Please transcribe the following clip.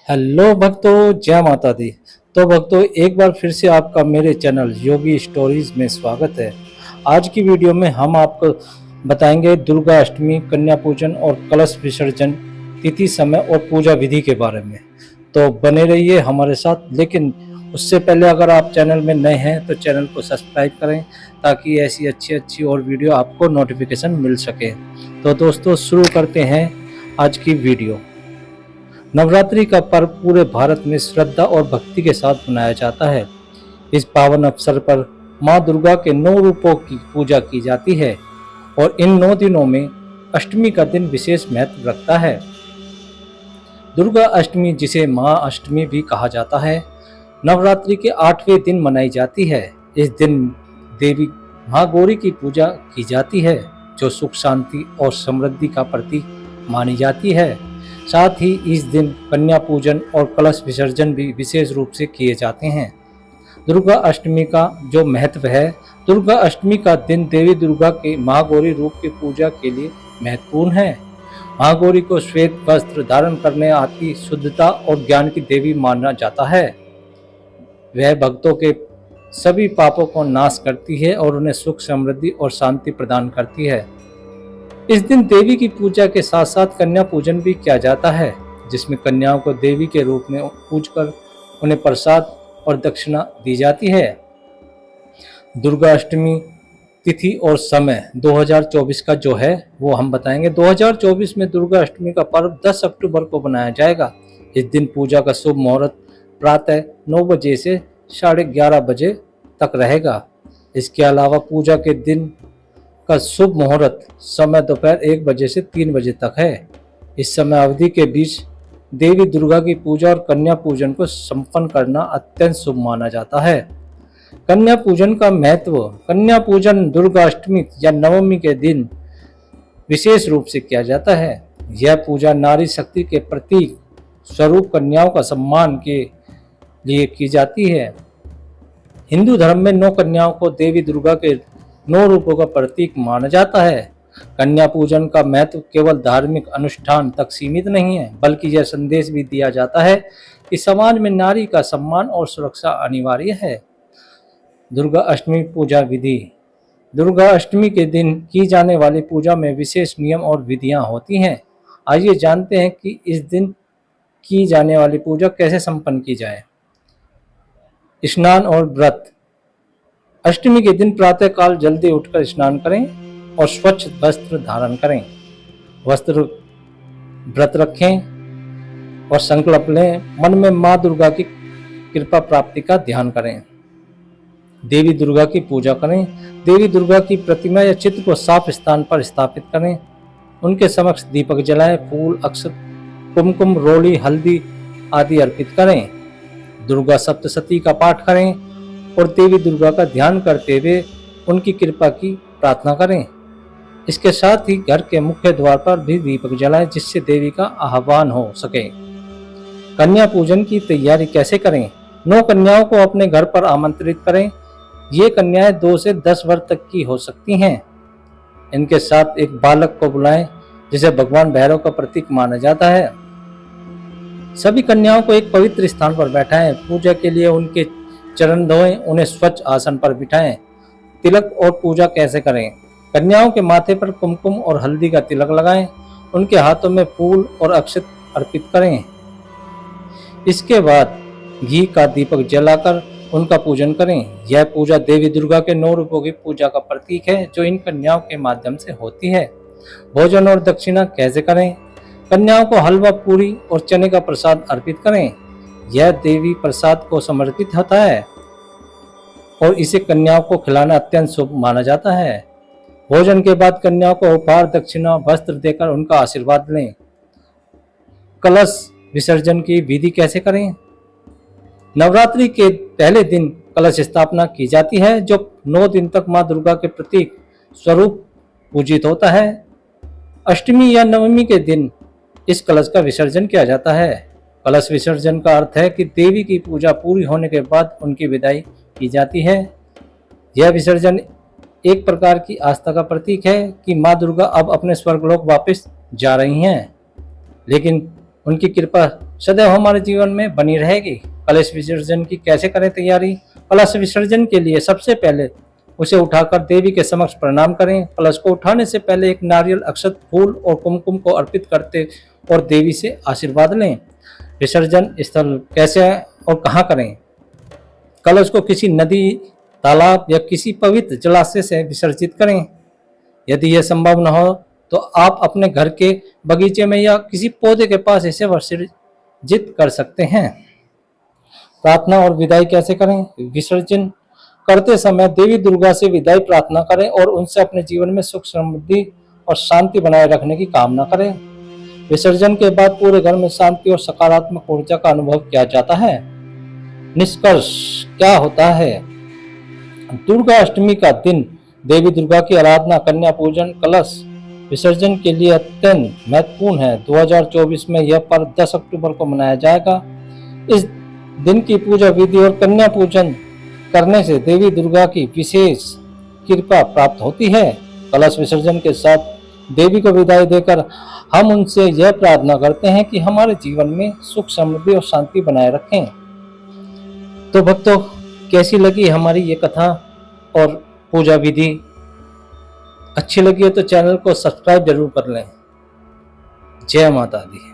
Hello भक्तों, जय माता दी। तो भक्तों, एक बार फिर से आपका मेरे चैनल योगी स्टोरीज में स्वागत है। आज की वीडियो में हम आपको बताएंगे दुर्गा अष्टमी, कन्या पूजन और कलश विसर्जन तिथि, समय और पूजा विधि के बारे में। तो बने रहिए हमारे साथ। लेकिन उससे पहले अगर आप चैनल में नए हैं तो चैनल को सब्सक्राइब करें ताकि ऐसी अच्छी अच्छी और वीडियो आपको नोटिफिकेशन मिल सके। तो दोस्तों, शुरू करते हैं आज की वीडियो। नवरात्रि का पर्व पूरे भारत में श्रद्धा और भक्ति के साथ मनाया जाता है। इस पावन अवसर पर मां दुर्गा के 9 रूपों की पूजा की जाती है और इन 9 दिनों में अष्टमी का दिन विशेष महत्व रखता है। दुर्गा अष्टमी, जिसे मां अष्टमी भी कहा जाता है, नवरात्रि के 8वें दिन मनाई जाती है। इस दिन देवी महागौरी की पूजा की जाती है, जो सुख, शांति और समृद्धि का प्रतीक मानी जाती है। साथ ही इस दिन कन्या पूजन और कलश विसर्जन भी विशेष रूप से किए जाते हैं। दुर्गा अष्टमी का जो महत्व है, दुर्गा अष्टमी का दिन देवी दुर्गा के महागौरी रूप की पूजा के लिए महत्वपूर्ण है। महागौरी को श्वेत वस्त्र धारण करने आती शुद्धता और ज्ञान की देवी माना जाता है। वह भक्तों के सभी पापों को नाश करती है और उन्हें सुख, समृद्धि और शांति प्रदान करती है। इस दिन देवी की पूजा के साथ साथ कन्या पूजन भी किया जाता है, जिसमें कन्याओं को देवी के रूप में पूजकर उन्हें प्रसाद और दक्षिणा दी जाती है। दुर्गा अष्टमी तिथि और समय 2024 का जो है वो हम बताएंगे। 2024 में दुर्गा अष्टमी का पर्व 10 अक्टूबर को मनाया जाएगा। इस दिन पूजा का शुभ मुहूर्त प्रातः 9 बजे से 11:30 बजे तक रहेगा। इसके अलावा पूजा के दिन का शुभ मुहूर्त समय दोपहर 1 बजे से 3 बजे तक है। इस समय अवधि के बीच देवी दुर्गा की पूजा और कन्या पूजन को संपन्न करना अत्यंत शुभ माना जाता है। कन्या पूजन का महत्व। कन्या पूजन दुर्गा अष्टमी या नवमी के दिन विशेष रूप से किया जाता है। यह पूजा नारी शक्ति के प्रतीक स्वरूप कन्याओं का सम्मान के लिए की जाती है। हिंदू धर्म में 9 कन्याओं को देवी दुर्गा के 9 रूपों का प्रतीक माना जाता है। कन्या पूजन का महत्व केवल धार्मिक अनुष्ठान तक सीमित नहीं है, बल्कि यह संदेश भी दिया जाता है कि समाज में नारी का सम्मान और सुरक्षा अनिवार्य है। दुर्गा अष्टमी पूजा विधि। दुर्गा अष्टमी के दिन की जाने वाली पूजा में विशेष नियम और विधियां होती हैं। आइए जानते हैं कि इस दिन की जाने वाली पूजा कैसे संपन्न की जाए। स्नान और व्रत। अष्टमी के दिन प्रातः काल जल्दी उठकर स्नान करें और स्वच्छ वस्त्र धारण करें। वस्त्र व्रत रखें और संकल्प लें। मन में मां दुर्गा की कृपा प्राप्ति का ध्यान करें। देवी दुर्गा की पूजा करें। देवी दुर्गा की प्रतिमा या चित्र को साफ स्थान पर स्थापित करें। उनके समक्ष दीपक जलाएं, फूल, अक्षत, कुमकुम, रोली, हल्दी आदि अर्पित करें। दुर्गा सप्तशती का पाठ करें और देवी दुर्गा का ध्यान करते हुए उनकी कृपा की प्रार्थना करें। इसके साथ ही घर के मुख्य द्वार पर भी दीपक जलाएं, जिससे देवी का आह्वान हो सके। कन्या पूजन की तैयारी कैसे करें। 9 कन्याओं को अपने घर पर आमंत्रित करें। ये कन्याएं 2 से 10 वर्ष तक की हो सकती हैं। इनके साथ एक बालक को बुलाएं, जिसे भगवान भैरव का प्रतीक माना जाता है। सभी कन्याओं को एक पवित्र स्थान पर बैठाएं। पूजा के लिए उनके चरण धोएं, उन्हें स्वच्छ आसन पर बिठाएं। तिलक और पूजा कैसे करें। कन्याओं के माथे पर कुमकुम और हल्दी का तिलक लगाएं। उनके हाथों में फूल और अक्षत अर्पित करें। इसके बाद घी का दीपक जलाकर उनका पूजन करें। यह पूजा देवी दुर्गा के 9 रूपों की पूजा का प्रतीक है, जो इन कन्याओं के माध्यम से होती है। भोजन और दक्षिणा कैसे करें। कन्याओं को हलवा, पूरी और चने का प्रसाद अर्पित करें। यह देवी प्रसाद को समर्पित होता है और इसे कन्याओं को खिलाना अत्यंत शुभ माना जाता है। भोजन के बाद कन्याओं को उपहार, दक्षिणा, वस्त्र देकर उनका आशीर्वाद लें। कलश विसर्जन की विधि कैसे करें। नवरात्रि के पहले दिन कलश स्थापना की जाती है, जो 9 दिन तक मां दुर्गा के प्रतीक स्वरूप पूजित होता है। अष्टमी या नवमी के दिन इस कलश का विसर्जन किया जाता है। कलश विसर्जन का अर्थ है कि देवी की पूजा पूरी होने के बाद उनकी विदाई की जाती है। यह विसर्जन एक प्रकार की आस्था का प्रतीक है कि मां दुर्गा अब अपने स्वर्गलोक वापस जा रही हैं। लेकिन उनकी कृपा सदैव हमारे जीवन में बनी रहेगी। कलश विसर्जन की कैसे करें तैयारी? कलश विसर्जन के लिए सबसे पहले उसे उठाकर देवी के समक्ष प्रणाम करें। कलश को उठाने से पहले एक नारियल, अक्षत, फूल और कुमकुम को अर्पित करते और देवी से आशीर्वाद लें। विसर्जन स्थल कैसे और कहाँ करें? कलश को किसी नदी, तालाब या किसी पवित्र जलाशय से विसर्जित करें। यदि यह संभव न हो तो आप अपने घर के बगीचे में या किसी पौधे के पास इसे विसर्जित कर सकते हैं। प्रार्थना और विदाई कैसे करें? विसर्जन करते समय देवी दुर्गा से विदाई प्रार्थना करें और उनसे अपने जीवन में सुख, समृद्धि और शांति बनाए रखने की कामना करें। विसर्जन के बाद पूरे घर में शांति और सकारात्मक ऊर्जा का अनुभव किया जाता है। निष्कर्ष क्या होता है? दुर्गा अष्टमी का दिन देवी दुर्गा की आराधना, कन्या पूजन, कलश विसर्जन के लिए अत्यंत महत्वपूर्ण है। 2024 में यह पर्व 10 अक्टूबर को मनाया जाएगा। इस दिन की पूजा विधि और कन्या पूजन करने से देवी दुर्गा की विशेष कृपा प्राप्त होती है। कलश विसर्जन के साथ देवी को विदाई देकर हम उनसे यह प्रार्थना करते हैं कि हमारे जीवन में सुख, समृद्धि और शांति बनाए रखें। तो भक्तों, कैसी लगी हमारी ये कथा और पूजा विधि? अच्छी लगी है तो चैनल को सब्सक्राइब जरूर कर लें। जय माता दी।